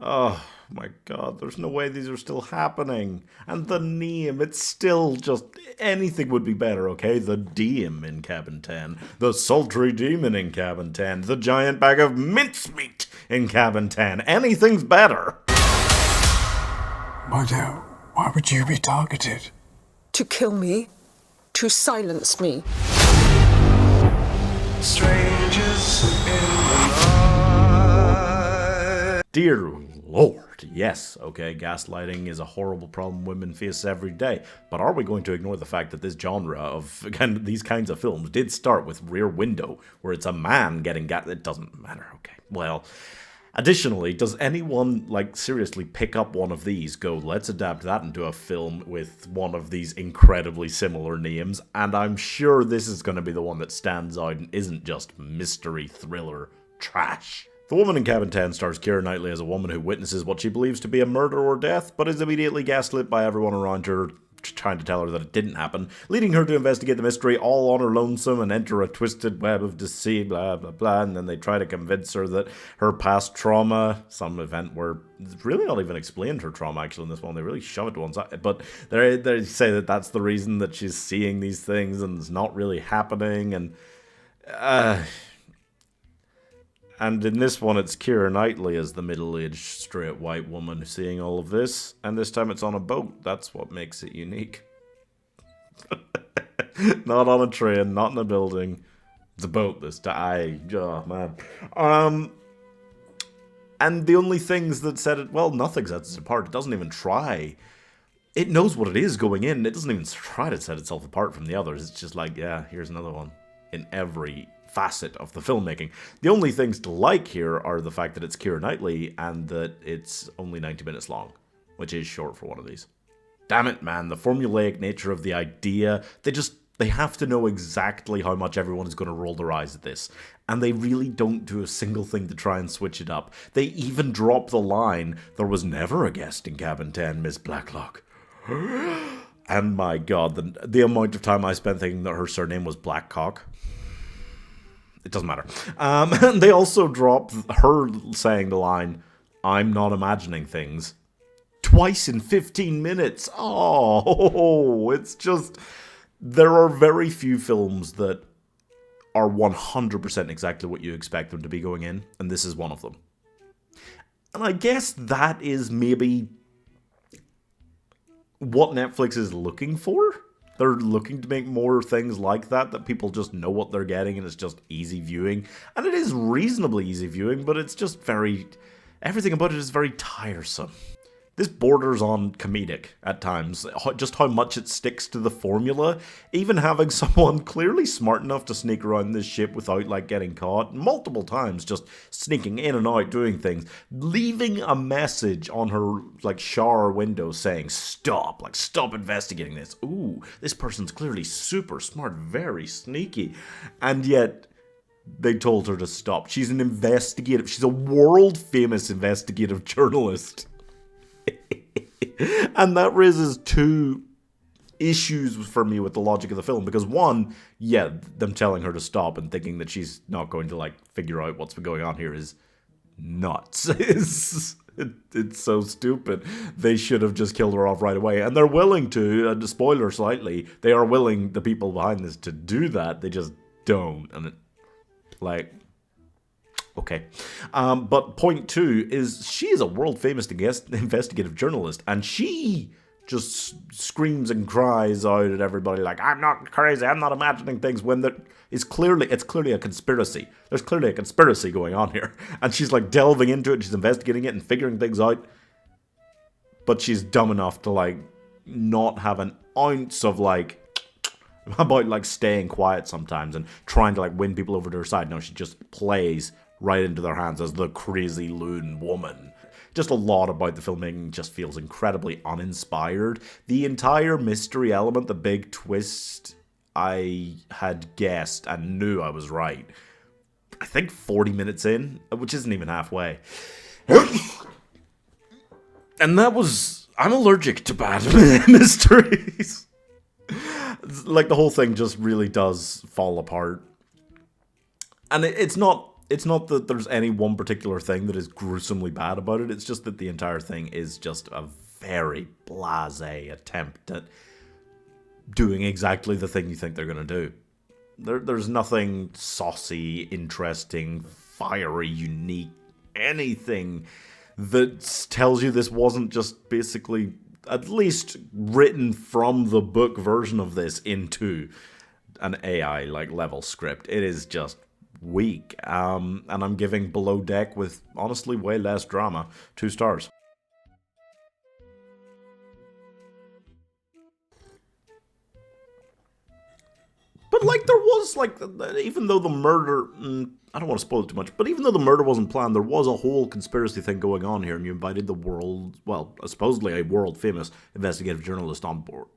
Oh my god, there's no way these are still happening. And the name, it's still just anything would be better, okay? The Diem in Cabin 10, the sultry demon in Cabin 10, the giant bag of mincemeat in Cabin 10. Anything's better. Why would you be targeted? To kill me, to silence me. Strangers in the night. Dear Lord, yes, okay, gaslighting is a horrible problem women face every day, but are we going to ignore the fact that this genre of these kinds of films did start with Rear Window, where it's a man getting it doesn't matter, okay, well. Additionally, does anyone, seriously pick up one of these, go, let's adapt that into a film with one of these incredibly similar names, and I'm sure this is going to be the one that stands out and isn't just mystery thriller trash. The Woman in Cabin 10 stars Keira Knightley as a woman who witnesses what she believes to be a murder or death, but is immediately gaslit by everyone around her, trying to tell her that it didn't happen, leading her to investigate the mystery all on her lonesome and enter a twisted web of deceit, blah, blah, blah, and then they try to convince her that her past trauma, some event where it's really not even explained her trauma, actually, in this one, they really shove it to one side, but they say that that's the reason that she's seeing these things and it's not really happening, and in this one, it's Keira Knightley as the middle-aged, straight white woman seeing all of this. And this time it's on a boat. That's what makes it unique. Not on a train, not in a building. It's a boat this time. Oh, man. And the only things that set it... Well, nothing sets it apart. It doesn't even try. It knows what it is going in. It doesn't even try to set itself apart from the others. It's just like, yeah, here's another one. In every facet of the filmmaking. The only things to like here are the fact that it's Keira Knightley and that it's only 90 minutes long, which is short for one of these. Damn it, man, the formulaic nature of the idea, they have to know exactly how much everyone is going to roll their eyes at this, and they really don't do a single thing to try and switch it up. They even drop the line, there was never a guest in Cabin 10, Miss Blacklock. And my god, the amount of time I spent thinking that her surname was Blackcock. It doesn't matter. And they also drop her saying the line, I'm not imagining things, twice in 15 minutes. Oh, it's just... There are very few films that are 100% exactly what you expect them to be going in, and this is one of them. And I guess that is maybe what Netflix is looking for. They're looking to make more things like that people just know what they're getting and it's just easy viewing. And it is reasonably easy viewing, but it's just everything about it is very tiresome. This borders on comedic at times, just how much it sticks to the formula. Even having someone clearly smart enough to sneak around this ship without getting caught multiple times, just sneaking in and out, doing things, leaving a message on her shower window saying, stop investigating this. Ooh, this person's clearly super smart, very sneaky. And yet they told her to stop. She's a world famous investigative journalist. And that raises two issues for me with the logic of the film, because one, yeah, them telling her to stop and thinking that she's not going to figure out what's been going on here is nuts. It's so stupid. They should have just killed her off right away, and they're willing to, spoiler slightly, they are willing, the people behind this, to do that. They just don't, and okay. But point two is she is a world-famous investigative journalist, and she just screams and cries out at everybody I'm not crazy, I'm not imagining things, when it's clearly a conspiracy. There's clearly a conspiracy going on here. And she's delving into it, she's investigating it and figuring things out. But she's dumb enough to not have an ounce of about staying quiet sometimes and trying to win people over to her side. No, she just plays right into their hands as the crazy loon woman. Just a lot about the filmmaking just feels incredibly uninspired. The entire mystery element, the big twist, I had guessed and knew I was right. I think 40 minutes in, which isn't even halfway. And that was... I'm allergic to bad mysteries. The whole thing just really does fall apart. And it's not it's not that there's any one particular thing that is gruesomely bad about it. It's just that the entire thing is just a very blasé attempt at doing exactly the thing you think they're going to do. There's nothing saucy, interesting, fiery, unique, anything that tells you this wasn't just basically at least written from the book version of this into an AI like level script. It is just weak. And I'm giving Below Deck, with honestly way less drama, 2 stars. But, like, there was, like, even though the murder... I don't want to spoil it too much, but even though the murder wasn't planned, there was a whole conspiracy thing going on here, and you invited the world... Well, supposedly a world-famous investigative journalist on board.